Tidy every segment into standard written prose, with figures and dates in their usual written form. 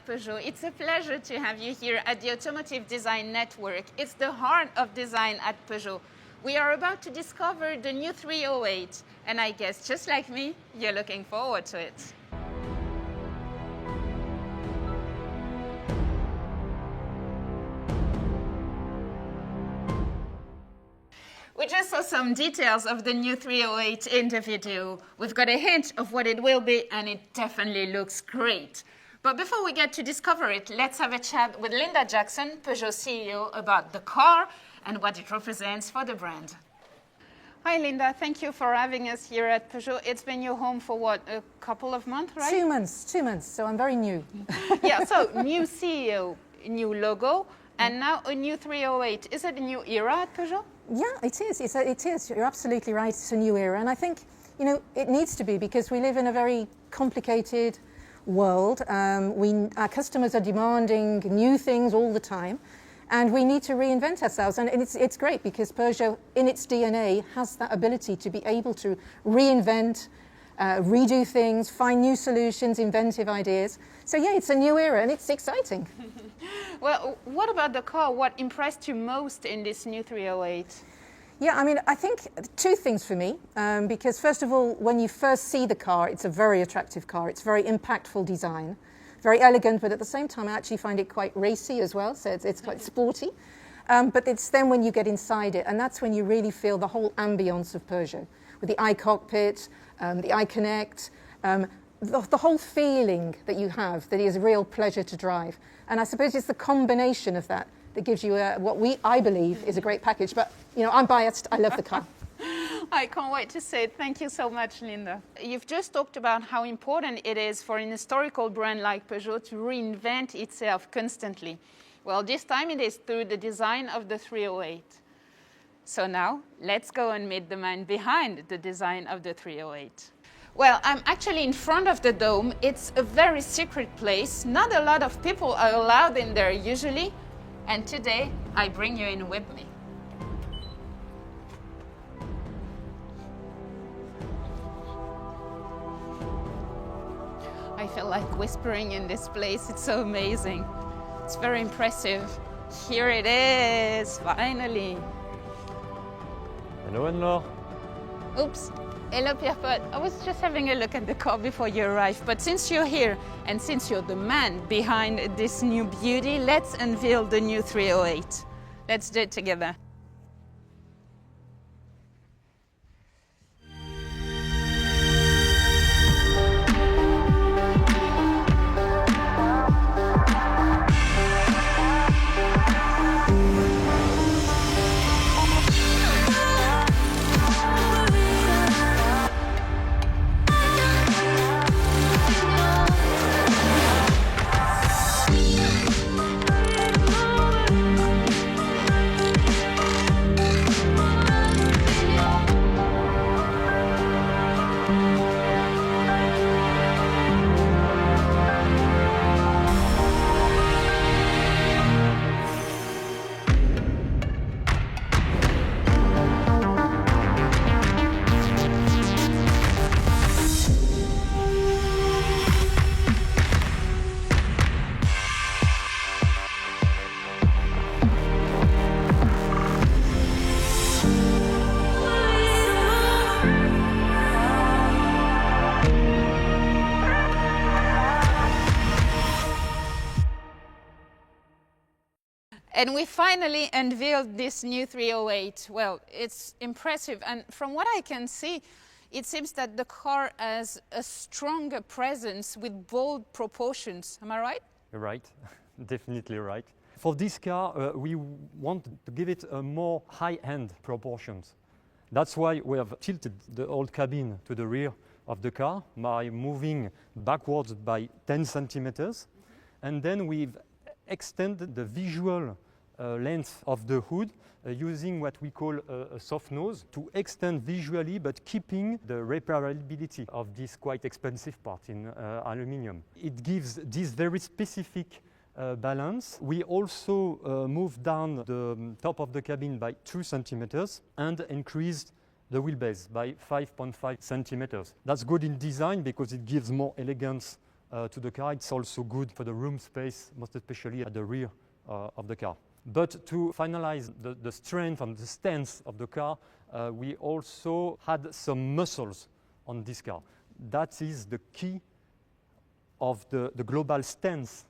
Peugeot. It's a pleasure to have you here at the Automotive Design Network. It's the heart of design at Peugeot. We are about to discover the new 308, and I guess just like me, you're looking forward to it. We just saw some details of the new 308 in the video. We've got a hint of what it will be, and it definitely looks great. But before we get to discover it, let's have a chat with Linda Jackson, Peugeot CEO, about the car and what it represents for the brand. Hi, Linda. Thank you for having us here at Peugeot. It's been your home for what, a couple of months, right? 2 months, 2 months, so I'm very new. Yeah, so new CEO, new logo, and now a new 308. Is it a new era at Peugeot? Yeah, it is. It is. You're absolutely right. It's a new era. And I think, you know, it needs to be because we live in a very complicated world. Our customers are demanding new things all the time. And we need to reinvent ourselves. And it's great because Peugeot, in its DNA, has that ability to be able to reinvent, redo things, find new solutions, inventive ideas. So yeah, it's a new era and it's exciting. Well, what about the car? What impressed you most in this new 308? Yeah, I mean, I think two things for me, because first of all, when you first see the car, it's a very attractive car. It's very impactful design, very elegant, but at the same time, I actually find it quite racy as well, so it's quite sporty. But it's then when you get inside it, and that's when you really feel the whole ambience of Peugeot, with the iCockpit, the iConnect, the whole feeling that you have that is a real pleasure to drive. And I suppose it's the combination of that that gives you I believe is a great package. But, you know, I'm biased. I love the car. I can't wait to see it. Thank you so much, Linda. You've just talked about how important it is for an historical brand like Peugeot to reinvent itself constantly. Well, this time it is through the design of the 308. So now, let's go and meet the man behind the design of the 308. Well, I'm actually in front of the dome. It's a very secret place. Not a lot of people are allowed in there usually. And today, I bring you in with me. I feel like whispering in this place. It's so amazing. It's very impressive. Here it is, finally. Hello, Anne-Laure. Oops. Hello, Pierre-Paul. I was just having a look at the car before you arrived, but since you're here and since you're the man behind this new beauty, let's unveil the new 308. Let's do it together. And we finally unveiled this new 308. Well, it's impressive. And from what I can see, it seems that the car has a stronger presence with bold proportions. Am I right? You're right, definitely right. For this car, we want to give it a more high-end proportions. That's why we have tilted the old cabin to the rear of the car by moving backwards by 10 centimeters. And then we've extended the visual length of the hood using what we call a soft nose to extend visually but keeping the repairability of this quite expensive part in aluminium. It gives this very specific balance. We also moved down the top of the cabin by 2 centimeters and increased the wheelbase by 5.5 centimeters. That's good in design because it gives more elegance to the car. It's also good for the room space, most especially at the rear of the car. But to finalize the strength and the stance of the car, we also had some muscles on this car. That is the key of the global stance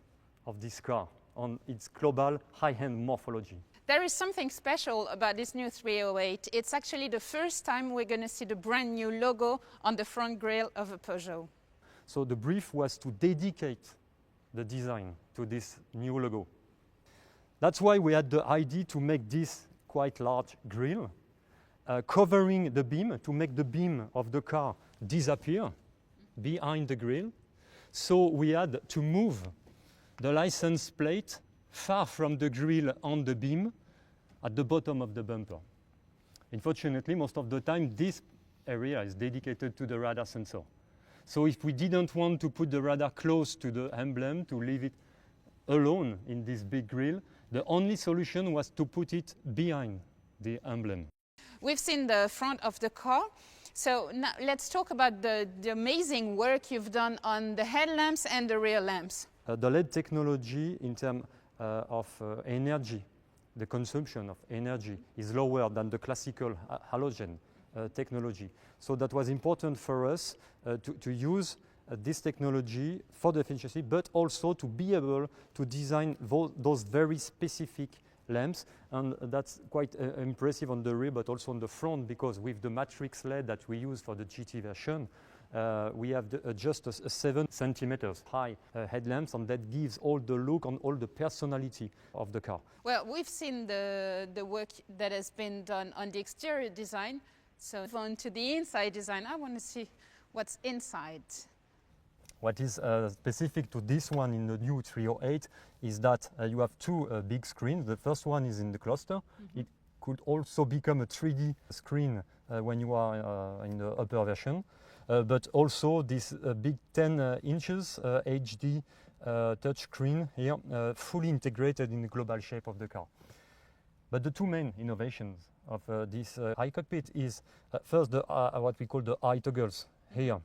of this car on its global high-end morphology. There is something special about this new 308. It's actually the first time we're going to see the brand new logo on the front grille of a Peugeot. So the brief was to dedicate the design to this new logo. That's why we had the idea to make this quite large grille, covering the beam to make the beam of the car disappear behind the grille. So we had to move the license plate far from the grille on the beam at the bottom of the bumper. Unfortunately, most of the time, this area is dedicated to the radar sensor. So if we didn't want to put the radar close to the emblem, to leave it alone in this big grille, the only solution was to put it behind the emblem. We've seen the front of the car. So now let's talk about the amazing work you've done on the headlamps and the rear lamps. The LED technology in terms of energy, the consumption of energy is lower than the classical halogen technology. So that was important for us to use this technology for the efficiency, but also to be able to design those very specific lamps, and that's quite impressive on the rear but also on the front, because with the matrix LED that we use for the GT version, we have just a 7 centimeters high headlamps, and that gives all the look and all the personality of the car. Well, we've seen the work that has been done on the exterior design, so on to the inside design. I want to see what's inside. What is specific to this one in the new 308 is that you have two big screens. The first one is in the cluster. Mm-hmm. It could also become a 3D screen when you are in the upper version. But also this big 10 inches HD touch screen here, fully integrated in the global shape of the car. But the two main innovations of this iCockpit is first what we call the iToggles here.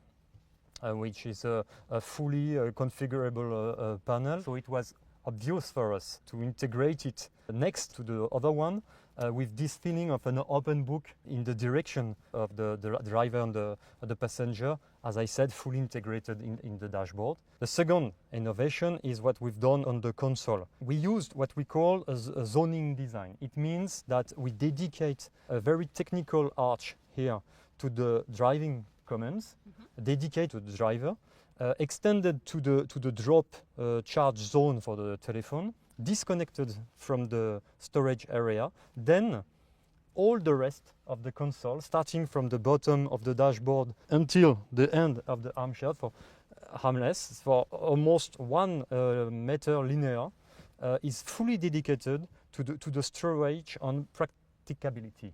Which is a fully configurable panel. So it was obvious for us to integrate it next to the other one with this feeling of an open book in the direction of the driver and the passenger, as I said, fully integrated in the dashboard. The second innovation is what we've done on the console. We used what we call a zoning design. It means that we dedicate a very technical arch here to the driving commands, dedicated to the driver, extended to the drop charge zone for the telephone, disconnected from the storage area. Then all the rest of the console, starting from the bottom of the dashboard until the end of the armrest for armrest, for almost 1 meter linear, is fully dedicated to the storage and practicability.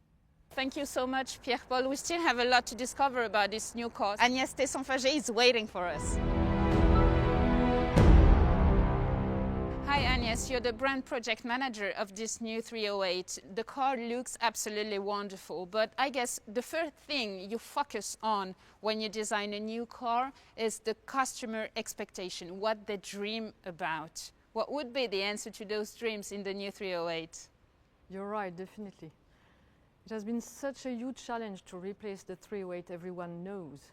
Thank you so much, Pierre-Paul. We still have a lot to discover about this new car. Agnès Tesson-Faget is waiting for us. Hi Agnès, you're the brand project manager of this new 308. The car looks absolutely wonderful, but I guess the first thing you focus on when you design a new car is the customer expectation, what they dream about. What would be the answer to those dreams in the new 308? You're right, definitely. It has been such a huge challenge to replace the 308 everyone knows.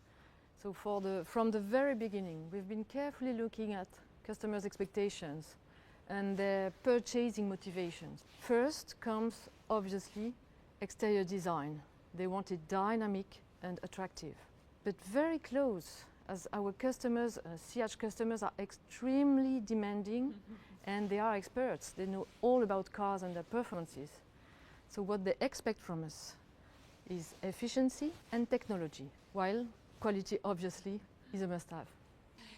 So from the very beginning, we've been carefully looking at customers' expectations and their purchasing motivations. First comes, obviously, exterior design. They want it dynamic and attractive, but very close, as our customers, CH customers, are extremely demanding and they are experts. They know all about cars and their performances. So what they expect from us is efficiency and technology, while quality obviously is a must-have.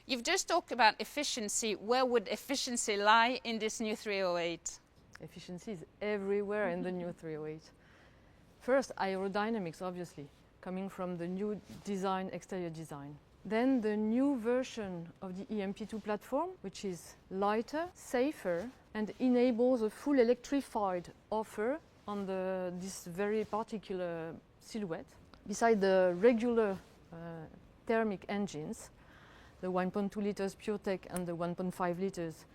You've just talked about efficiency. Where would efficiency lie in this new 308? Efficiency is everywhere in the new 308. First, aerodynamics, obviously, coming from the new design, exterior design. Then the new version of the EMP2 platform, which is lighter, safer, and enables a full electrified offer on this very particular silhouette. Beside the regular thermic engines, the 1.2 liters PureTech and the 1.5 liters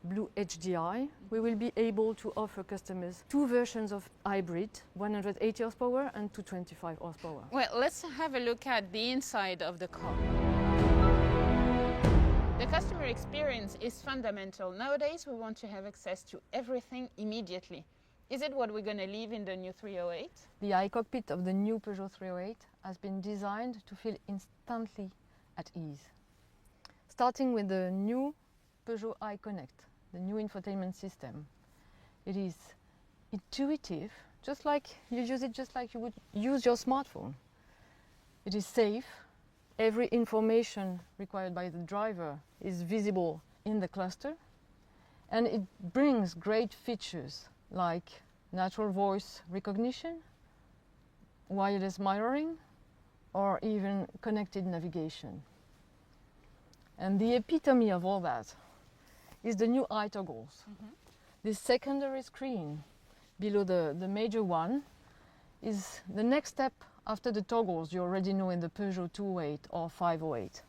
Blue HDI, we will be able to offer customers two versions of hybrid, 180 horsepower and 225 horsepower. Well, let's have a look at the inside of the car. The customer experience is fundamental. Nowadays, we want to have access to everything immediately. Is it what we're going to leave in the new 308? The iCockpit of the new Peugeot 308 has been designed to feel instantly at ease. Starting with the new Peugeot iConnect, the new infotainment system. It is intuitive, just like you use it just like you would use your smartphone. It is safe. Every information required by the driver is visible in the cluster, and it brings great features like natural voice recognition, wireless mirroring, or even connected navigation. And the epitome of all that is the new iToggles. This secondary screen below the major one is the next step after the toggles you already know in the Peugeot 208 or 508.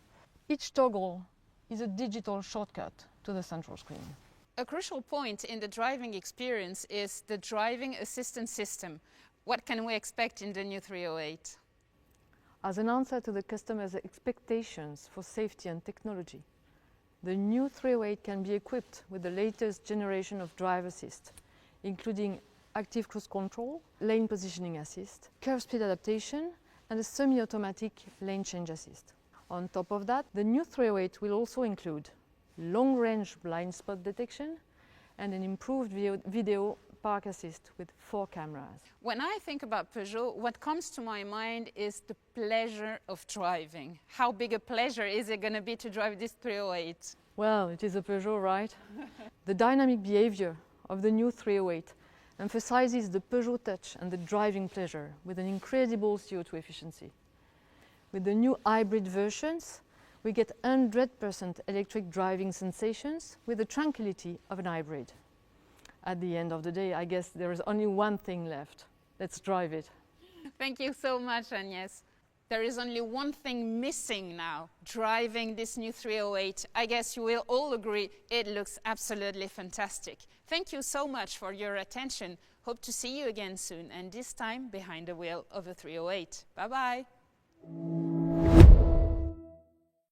Each toggle is a digital shortcut to the central screen. A crucial point in the driving experience is the driving assistance system. What can we expect in the new 308? As an answer to the customer's expectations for safety and technology, the new 308 can be equipped with the latest generation of drive assist, including active cruise control, lane positioning assist, curve speed adaptation, and a semi-automatic lane change assist. On top of that, the new 308 will also include long-range blind spot detection and an improved video park assist with 4 cameras. When I think about Peugeot, what comes to my mind is the pleasure of driving. How big a pleasure is it going to be to drive this 308? Well, it is a Peugeot, right? The dynamic behavior of the new 308 emphasizes the Peugeot touch and the driving pleasure with an incredible CO2 efficiency. With the new hybrid versions, we get 100% electric driving sensations with the tranquility of an hybrid. At the end of the day, I guess there is only one thing left. Let's drive it. Thank you so much, Agnès. There is only one thing missing now, driving this new 308. I guess you will all agree it looks absolutely fantastic. Thank you so much for your attention. Hope to see you again soon, and this time behind the wheel of a 308. Bye-bye.